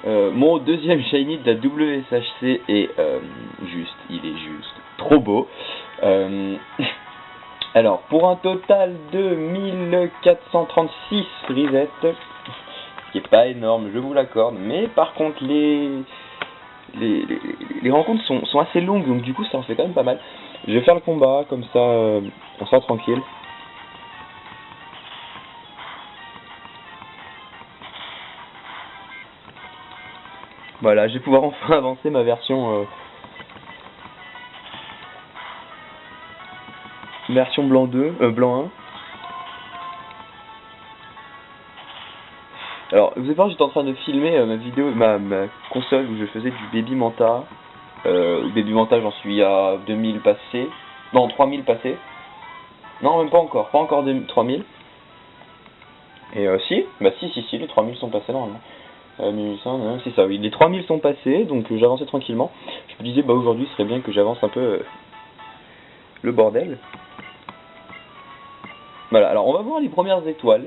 Mon deuxième shiny de la WSHC est il est juste trop beau. Alors, pour un total de 1436 resets, ce qui est pas énorme, je vous l'accorde, mais par contre les rencontres sont assez longues, donc du coup ça en fait quand même pas mal. Je vais faire le combat, comme ça on sera tranquille. Voilà, je vais pouvoir enfin avancer ma version blanc 2, blanc 1. Alors, vous savez pas, j'étais en train de filmer ma vidéo, ma console où je faisais du Baby Manta. Baby Manta, j'en suis à 2000 passés. Non, 3000 passés. Non, même pas encore 3000. Et si, les 3000 sont passés normalement. 1800, c'est ça, oui, les 3000 sont passés, donc j'avançais tranquillement. Je me disais, bah aujourd'hui, ce serait bien que j'avance un peu le bordel. Voilà, alors on va voir les premières étoiles.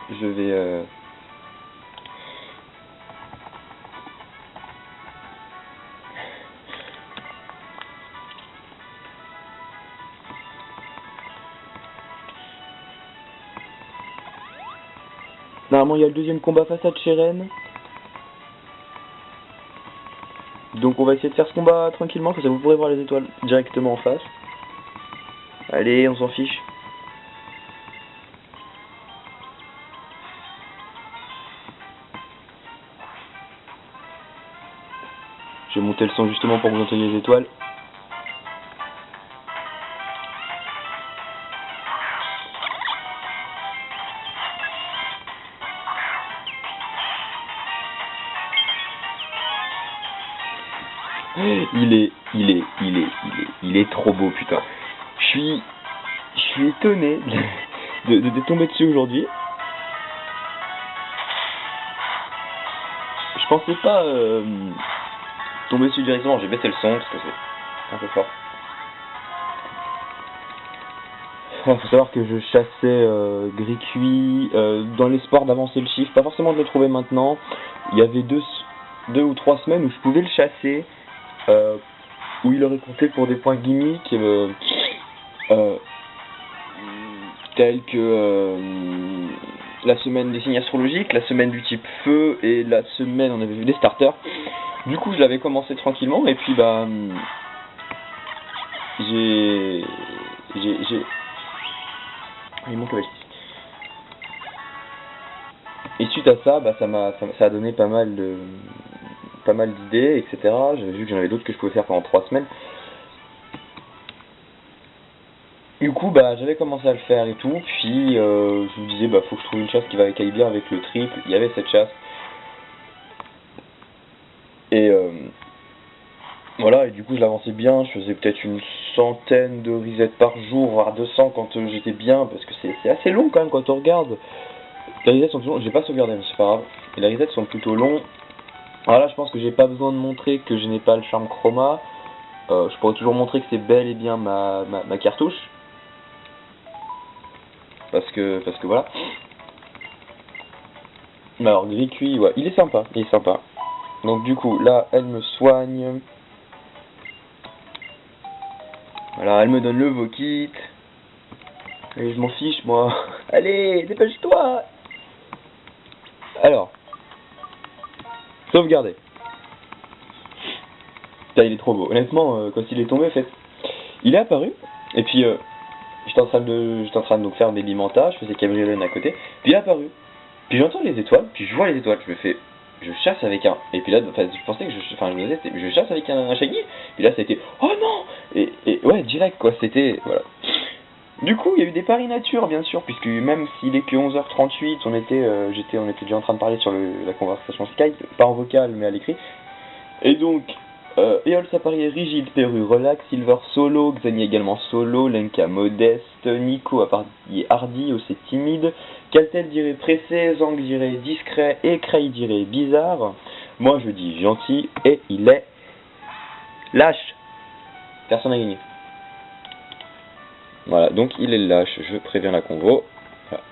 Je vais... Normalement, il y a le deuxième combat face à Cheren. Donc on va essayer de faire ce combat tranquillement, comme ça vous pourrez voir les étoiles directement en face. Allez, on s'en fiche. Je vais monter le son justement pour que vous entendiez les étoiles. Il est trop beau, putain. Je suis étonné de tomber dessus aujourd'hui. Je pensais pas tomber dessus directement, j'ai baissé le son parce que c'est un peu fort. Faut savoir que je chassais gris cuit dans l'espoir d'avancer le chiffre, pas forcément de le trouver maintenant. Il y avait deux ou 3 semaines où je pouvais le chasser, où il aurait compté pour des points gimmicks, tels que la semaine des signes astrologiques, la semaine du type feu et la semaine on avait vu des starters. Du coup je l'avais commencé tranquillement et puis bah j'ai il manque la petite. Et suite à ça, bah ça a donné pas mal d'idées, etc. J'avais vu que j'en avais d'autres que je pouvais faire pendant 3 semaines. Du coup, bah j'avais commencé à le faire et tout, puis je me disais, bah faut que je trouve une chasse qui va aille bien avec le triple. Il y avait cette chasse. Et voilà, et du coup je l'avançais bien, je faisais peut-être une centaine de resets par jour, voire 200 quand j'étais bien, parce que c'est assez long quand même quand on regarde. Les resets sont plutôt longs, j'ai pas sauvegardé, mais c'est pas grave. Et les resets sont plutôt longs. Alors là, je pense que j'ai pas besoin de montrer que je n'ai pas le charme chroma. Je pourrais toujours montrer que c'est bel et bien ma cartouche. Parce que voilà. Mais alors, gris cuit, ouais, il est sympa. Donc du coup, là, elle me soigne. Voilà, elle me donne le Vokit. Et je m'en fiche, moi. Allez, dépêche-toi. Alors, sauvegarder. Putain, il est trop beau. Honnêtement, quand il est tombé, en fait, il est apparu. Et puis, j'étais en train de donc faire Baby Manta, je faisais Cabriolène à côté. Puis il est apparu. Puis j'entends les étoiles, puis je vois les étoiles. Je chasse avec un. Et puis là, je pensais que je chasse avec un shiny. Puis là, c'était, oh non. Et ouais, direct quoi. C'était, voilà. Du coup, il y a eu des paris nature, bien sûr, puisque même s'il est que 11h38, on était déjà en train de parler sur la conversation Skype, pas en vocal, mais à l'écrit. Et donc, Eol Sapari rigide, Perru relax, Silver solo, Xani également solo, Lenka modeste, Nico à part hardy, Océ timide, Caltel dirait pressé, Zang dirait discret et Cray dirait bizarre. Moi je dis gentil et il est lâche. Personne n'a gagné. Voilà, donc il est lâche, je préviens la convo. Voilà.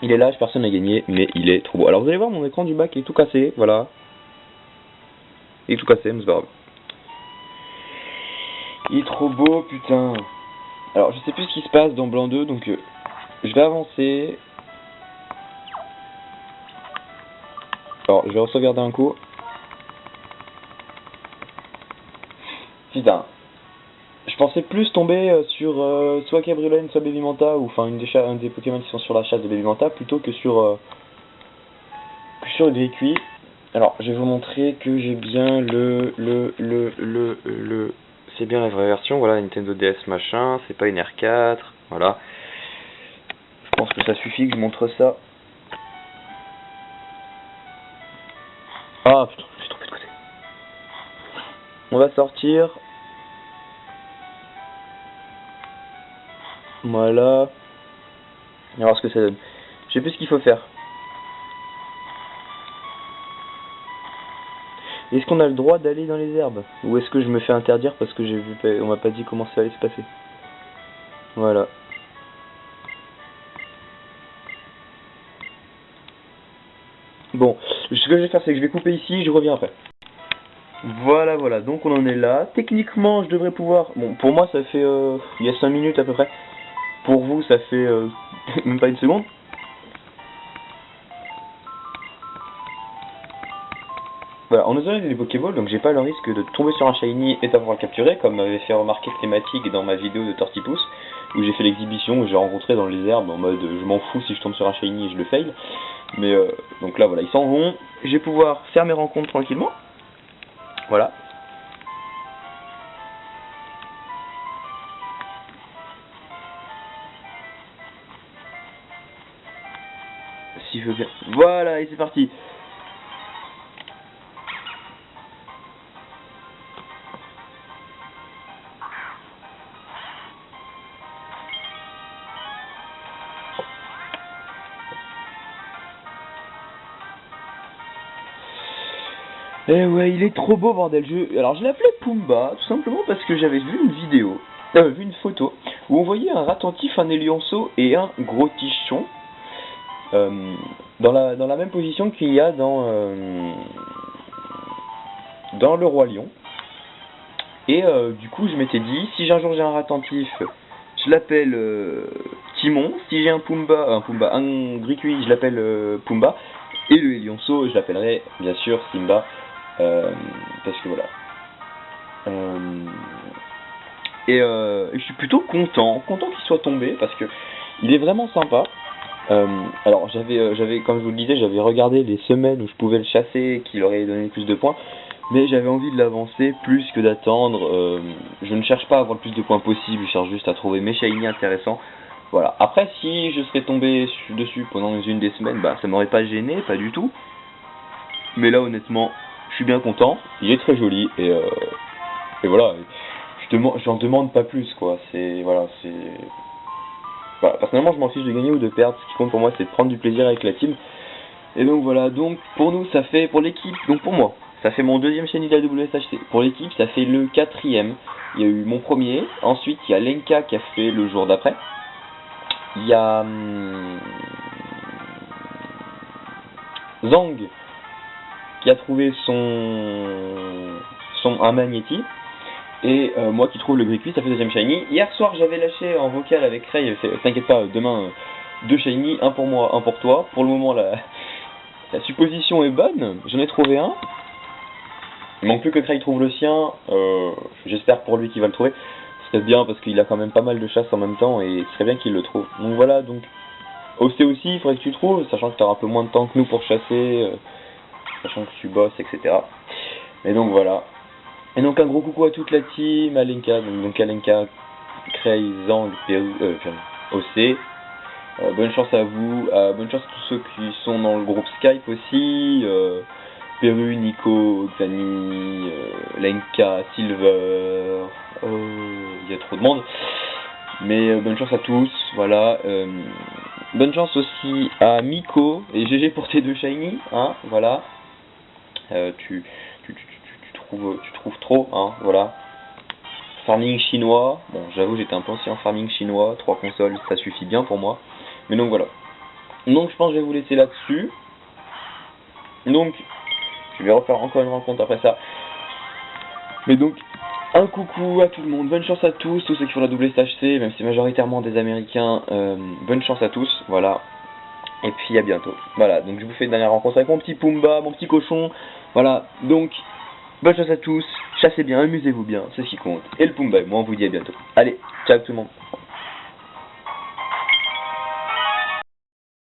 Il est là, personne n'a gagné, mais il est trop beau. Alors vous allez voir mon écran du bac est tout cassé, voilà. Il est tout cassé, mais c'est pas grave. Il est trop beau, putain. Alors je sais plus ce qui se passe dans Blanc 2, donc je vais avancer. Alors je vais sauvegarder un coup. Putain. Je pensais plus tomber sur soit Cabriolen, soit Baby Manta, ou enfin un des Pokémon qui sont sur la chasse de Baby Manta, plutôt que sur le Gricuit. Alors, je vais vous montrer que j'ai bien c'est bien la vraie version, voilà, Nintendo DS machin, c'est pas une R4, voilà. Je pense que ça suffit que je montre ça. Ah putain, j'ai trompé de côté. On va sortir. Voilà. On va voir ce que ça donne. Je sais plus ce qu'il faut faire. Est-ce qu'on a le droit d'aller dans les herbes? Ou est-ce que je me fais interdire parce que on m'a pas dit comment ça allait se passer? Voilà. Bon, ce que je vais faire, c'est que je vais couper ici, je reviens après. Voilà, donc on en est là. Techniquement, je devrais pouvoir... Bon, pour moi, ça fait... il y a 5 minutes à peu près. Pour vous, ça fait même pas une seconde. Voilà, en utilisant des Pokéballs, donc j'ai pas le risque de tomber sur un Shiny et d'avoir le capturer, comme m'avait fait remarquer Clématique dans ma vidéo de Tortipousse, où j'ai fait l'exhibition, où j'ai rencontré dans les herbes, en mode je m'en fous si je tombe sur un Shiny et je le fail. Mais donc là voilà, ils s'en vont, je vais pouvoir faire mes rencontres tranquillement. Voilà. Si je veux bien. Voilà, et c'est parti. Eh ouais, il est trop beau, bordel. Alors je l'appelais Pumba, tout simplement parce que j'avais vu une vidéo, vu une photo, où on voyait un ratentif, un élianceau et un gros tichon, dans la même position qu'il y a dans le Roi Lion. Et du coup, je m'étais dit, si un jour j'ai un ratentif, je l'appelle Timon. Si j'ai un Gricui, je l'appelle Pumba. Et le Lionceau, je l'appellerai bien sûr Simba. Parce que voilà. Et je suis plutôt content qu'il soit tombé parce que il est vraiment sympa. Alors j'avais, comme je vous le disais, j'avais regardé les semaines où je pouvais le chasser, qu'il aurait donné plus de points. Mais j'avais envie de l'avancer plus que d'attendre. Je ne cherche pas à avoir le plus de points possible, je cherche juste à trouver mes shiny intéressants. Voilà. Après, si je serais tombé dessus pendant une des semaines, bah ça m'aurait pas gêné, pas du tout. Mais là, honnêtement, je suis bien content. Il est très joli et voilà. J'en demande pas plus, quoi. Voilà. Personnellement, je m'en fiche de gagner ou de perdre. Ce qui compte pour moi, c'est de prendre du plaisir avec la team. Et donc voilà, donc pour nous ça fait, pour l'équipe, donc pour moi, ça fait mon deuxième shiny de la WSHC. Pour l'équipe, ça fait le quatrième. Il y a eu mon premier, ensuite il y a Lenka qui a fait le jour d'après. Il y a Zang qui a trouvé un Magnéti. Et moi qui trouve le Gricuit, ça fait deuxième shiny. Hier soir j'avais lâché en vocal avec Ray, t'inquiète pas, demain 2 shiny, un pour moi, un pour toi. Pour le moment la supposition est bonne, j'en ai trouvé un. Il manque plus que Craig trouve le sien, j'espère pour lui qu'il va le trouver. Ce serait bien parce qu'il a quand même pas mal de chasse en même temps et ce serait bien qu'il le trouve. Donc voilà, donc OC aussi, il faudrait que tu trouves, sachant que tu auras un peu moins de temps que nous pour chasser, sachant que tu bosses, etc. Et donc voilà. Et donc un gros coucou à toute la team, Alenka, donc Alenka, Craig, Zang, OC. Bonne chance à vous, bonne chance à tous ceux qui sont dans le groupe Skype aussi, Peru, Nico, Xani, Lenka, Silver, il y a trop de monde, mais bonne chance à tous, voilà, bonne chance aussi à Miko, et GG pour tes 2 shiny, hein, voilà, tu trouves trop, hein, voilà. Farming chinois, bon j'avoue j'étais un peu ancien en farming chinois, 3 consoles ça suffit bien pour moi, mais donc voilà. Donc je pense que je vais vous laisser là-dessus. Donc, je vais refaire encore une rencontre après ça. Mais donc, un coucou à tout le monde, bonne chance à tous ceux qui font la double SHC, même si majoritairement des Américains, bonne chance à tous, voilà. Et puis à bientôt. Voilà, donc je vous fais une dernière rencontre avec mon petit Pumba, mon petit cochon. Voilà, donc, bonne chance à tous, chassez bien, amusez-vous bien, c'est ce qui compte. Et le Pumba et moi, on vous dit à bientôt. Allez, ciao tout le monde.